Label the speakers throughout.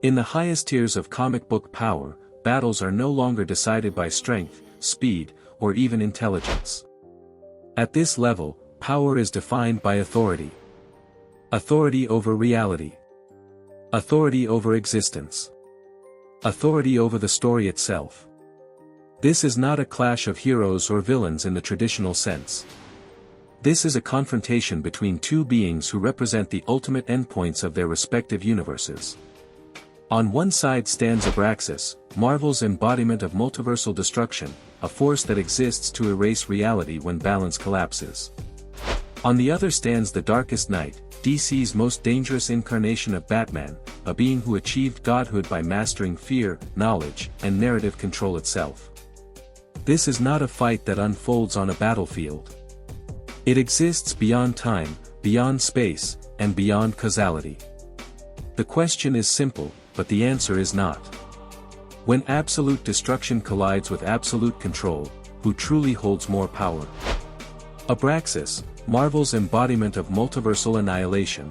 Speaker 1: In the highest tiers of comic book power, battles are no longer decided by strength, speed, or even intelligence. At this level, power is defined by authority. Authority over reality. Authority over existence. Authority over the story itself. This is not a clash of heroes or villains in the traditional sense. This is a confrontation between two beings who represent the ultimate endpoints of their respective universes. On one side stands Abraxas, Marvel's embodiment of multiversal destruction, a force that exists to erase reality when balance collapses. On the other stands the Darkest Knight, DC's most dangerous incarnation of Batman, a being who achieved godhood by mastering fear, knowledge, and narrative control itself. This is not a fight that unfolds on a battlefield. It exists beyond time, beyond space, and beyond causality. The question is simple, but the answer is not. When absolute destruction collides with absolute control, who truly holds more power? Abraxas, Marvel's embodiment of multiversal annihilation.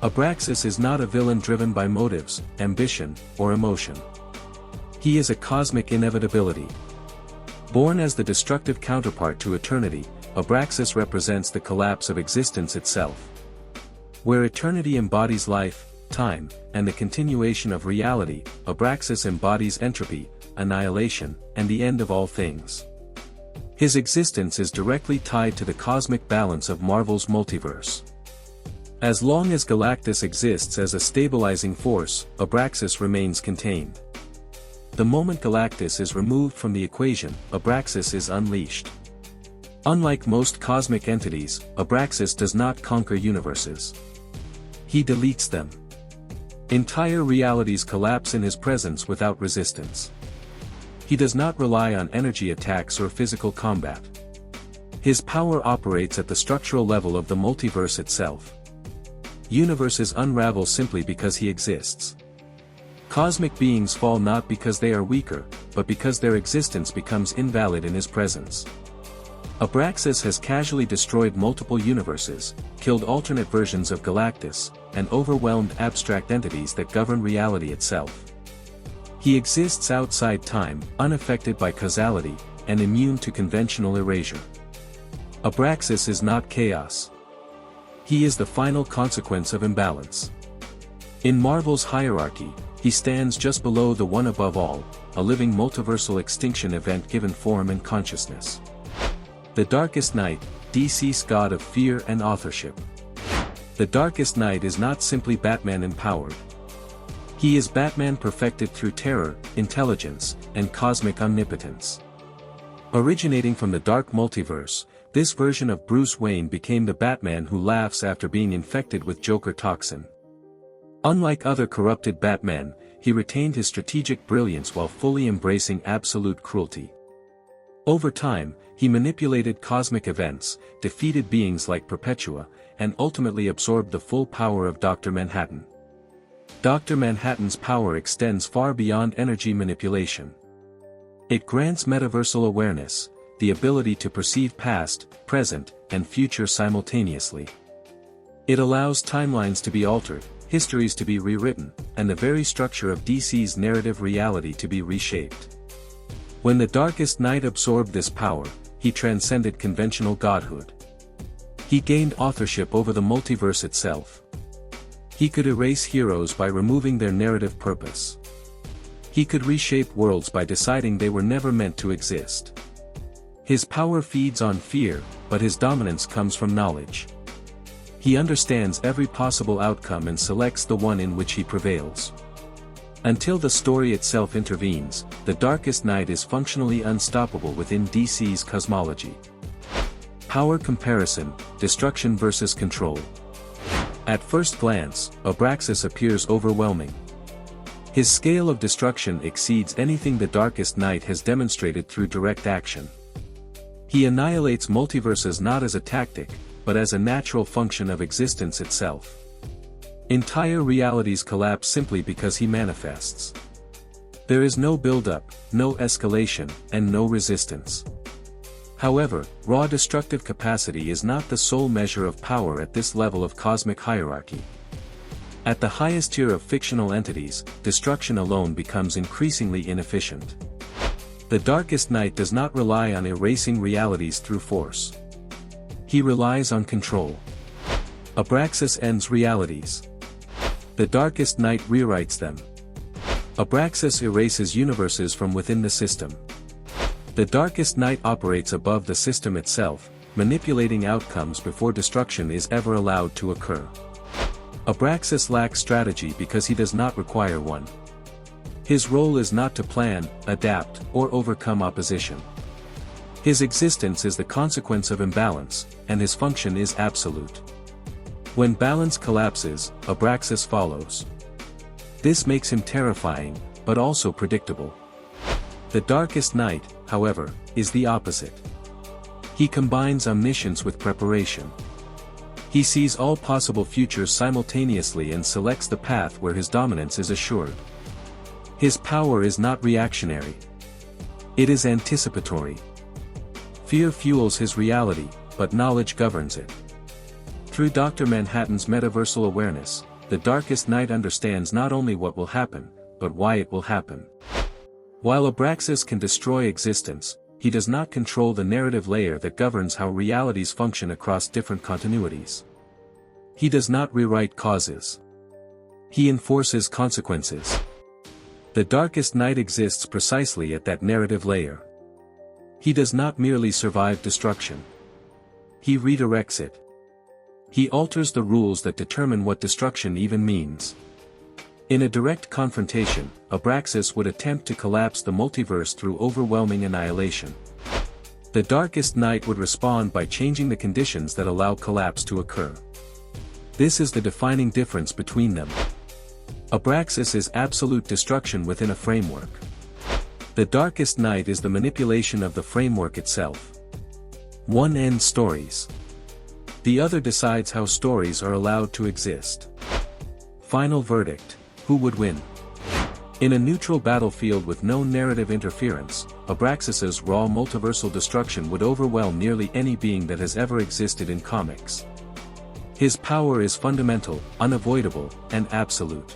Speaker 1: Abraxas is not a villain driven by motives, ambition, or emotion. He is a cosmic inevitability. Born as the destructive counterpart to eternity, Abraxas represents the collapse of existence itself. Where eternity embodies life, time, and the continuation of reality, Abraxas embodies entropy, annihilation, and the end of all things. His existence is directly tied to the cosmic balance of Marvel's multiverse. As long as Galactus exists as a stabilizing force, Abraxas remains contained. The moment Galactus is removed from the equation, Abraxas is unleashed. Unlike most cosmic entities, Abraxas does not conquer universes. He deletes them. Entire realities collapse in his presence without resistance. He does not rely on energy attacks or physical combat. His power operates at the structural level of the multiverse itself. Universes unravel simply because he exists. Cosmic beings fall not because they are weaker, but because their existence becomes invalid in his presence. Abraxas has casually destroyed multiple universes, killed alternate versions of Galactus, and overwhelmed abstract entities that govern reality itself. He exists outside time, unaffected by causality, and immune to conventional erasure. Abraxas is not chaos. He is the final consequence of imbalance. In Marvel's hierarchy, he stands just below the one above all, a living multiversal extinction event given form and consciousness. The Darkest Knight, DC's god of fear and authorship. The Darkest Knight is not simply Batman empowered. He is Batman perfected through terror, intelligence, and cosmic omnipotence. Originating from the dark multiverse, this version of Bruce Wayne became the Batman who laughs after being infected with Joker toxin. Unlike other corrupted Batmen, he retained his strategic brilliance while fully embracing absolute cruelty. Over time, he manipulated cosmic events, defeated beings like Perpetua, and ultimately absorbed the full power of Dr. Manhattan. Dr. Manhattan's power extends far beyond energy manipulation. It grants metaversal awareness, the ability to perceive past, present, and future simultaneously. It allows timelines to be altered, histories to be rewritten, and the very structure of DC's narrative reality to be reshaped. When the Darkest Knight absorbed this power, he transcended conventional godhood. He gained authorship over the multiverse itself. He could erase heroes by removing their narrative purpose. He could reshape worlds by deciding they were never meant to exist. His power feeds on fear, but his dominance comes from knowledge. He understands every possible outcome and selects the one in which he prevails. Until the story itself intervenes, the Darkest Knight is functionally unstoppable within DC's cosmology. Power comparison, destruction versus control. At first glance, Abraxas appears overwhelming. His scale of destruction exceeds anything the Darkest Knight has demonstrated through direct action. He annihilates multiverses not as a tactic, but as a natural function of existence itself. Entire realities collapse simply because he manifests. There is no build-up, no escalation, and no resistance. However, raw destructive capacity is not the sole measure of power at this level of cosmic hierarchy. At the highest tier of fictional entities, destruction alone becomes increasingly inefficient. The Darkest Knight does not rely on erasing realities through force. He relies on control. Abraxas ends realities. The Darkest Knight rewrites them. Abraxas erases universes from within the system. The Darkest Knight operates above the system itself, manipulating outcomes before destruction is ever allowed to occur. Abraxas lacks strategy because he does not require one. His role is not to plan, adapt, or overcome opposition. His existence is the consequence of imbalance, and his function is absolute. When balance collapses, Abraxas follows. This makes him terrifying, but also predictable. The Darkest Knight, however, is the opposite. He combines omniscience with preparation. He sees all possible futures simultaneously and selects the path where his dominance is assured. His power is not reactionary. It is anticipatory. Fear fuels his reality, but knowledge governs it. Through Dr. Manhattan's metaversal awareness, the Darkest Knight understands not only what will happen, but why it will happen. While Abraxas can destroy existence, he does not control the narrative layer that governs how realities function across different continuities. He does not rewrite causes. He enforces consequences. The Darkest Knight exists precisely at that narrative layer. He does not merely survive destruction. He redirects it. He alters the rules that determine what destruction even means. In a direct confrontation, Abraxas would attempt to collapse the multiverse through overwhelming annihilation. The Darkest Knight would respond by changing the conditions that allow collapse to occur. This is the defining difference between them. Abraxas is absolute destruction within a framework. The Darkest Knight is the manipulation of the framework itself. One ends stories. The other decides how stories are allowed to exist. Final verdict. Who would win? In a neutral battlefield with no narrative interference, Abraxas's raw multiversal destruction would overwhelm nearly any being that has ever existed in comics. His power is fundamental, unavoidable, and absolute.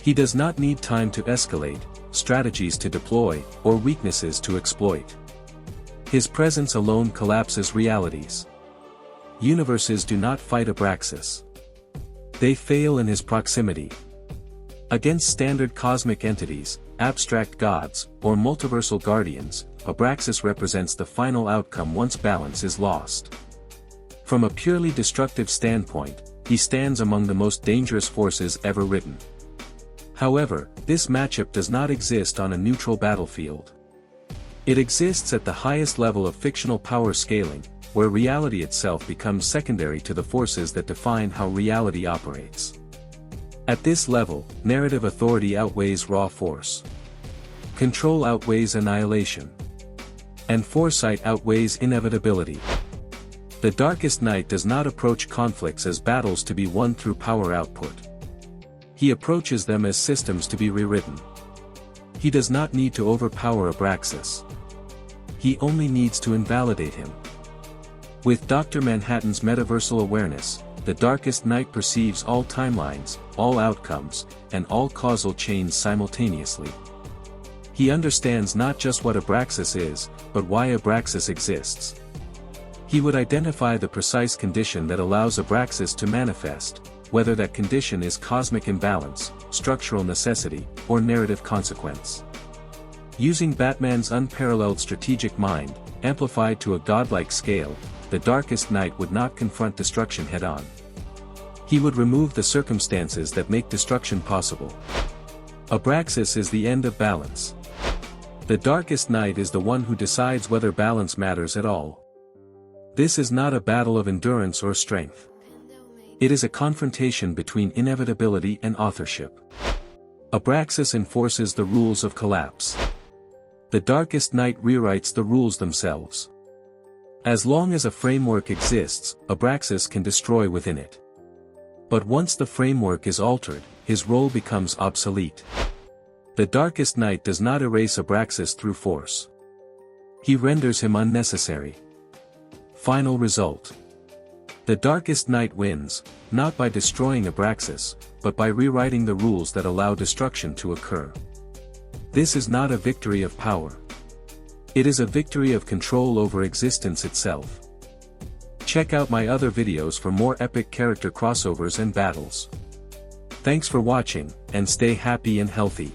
Speaker 1: He does not need time to escalate, strategies to deploy, or weaknesses to exploit. His presence alone collapses realities. Universes do not fight Abraxas. They fail in his proximity. Against standard cosmic entities, abstract gods, or multiversal guardians, Abraxas represents the final outcome once balance is lost. From a purely destructive standpoint, he stands among the most dangerous forces ever written. However, this matchup does not exist on a neutral battlefield. It exists at the highest level of fictional power scaling, where reality itself becomes secondary to the forces that define how reality operates. At this level, narrative authority outweighs raw force. Control outweighs annihilation. And foresight outweighs inevitability. The Darkest Knight does not approach conflicts as battles to be won through power output. He approaches them as systems to be rewritten. He does not need to overpower Abraxas. He only needs to invalidate him. With Dr. Manhattan's metaversal awareness, the Darkest Knight perceives all timelines, all outcomes, and all causal chains simultaneously. He understands not just what Abraxas is, but why Abraxas exists. He would identify the precise condition that allows Abraxas to manifest, whether that condition is cosmic imbalance, structural necessity, or narrative consequence. Using Batman's unparalleled strategic mind, amplified to a godlike scale, the Darkest Knight would not confront destruction head-on. He would remove the circumstances that make destruction possible. Abraxas is the end of balance. The Darkest Knight is the one who decides whether balance matters at all. This is not a battle of endurance or strength. It is a confrontation between inevitability and authorship. Abraxas enforces the rules of collapse. The Darkest Knight rewrites the rules themselves. As long as a framework exists, Abraxas can destroy within it. But once the framework is altered, his role becomes obsolete. The Darkest Knight does not erase Abraxas through force. He renders him unnecessary. Final result. The darkest night wins, not by destroying Abraxas, but by rewriting the rules that allow destruction to occur. This is not a victory of power. It is a victory of control over existence itself. Check out my other videos for more epic character crossovers and battles. Thanks for watching, and stay happy and healthy.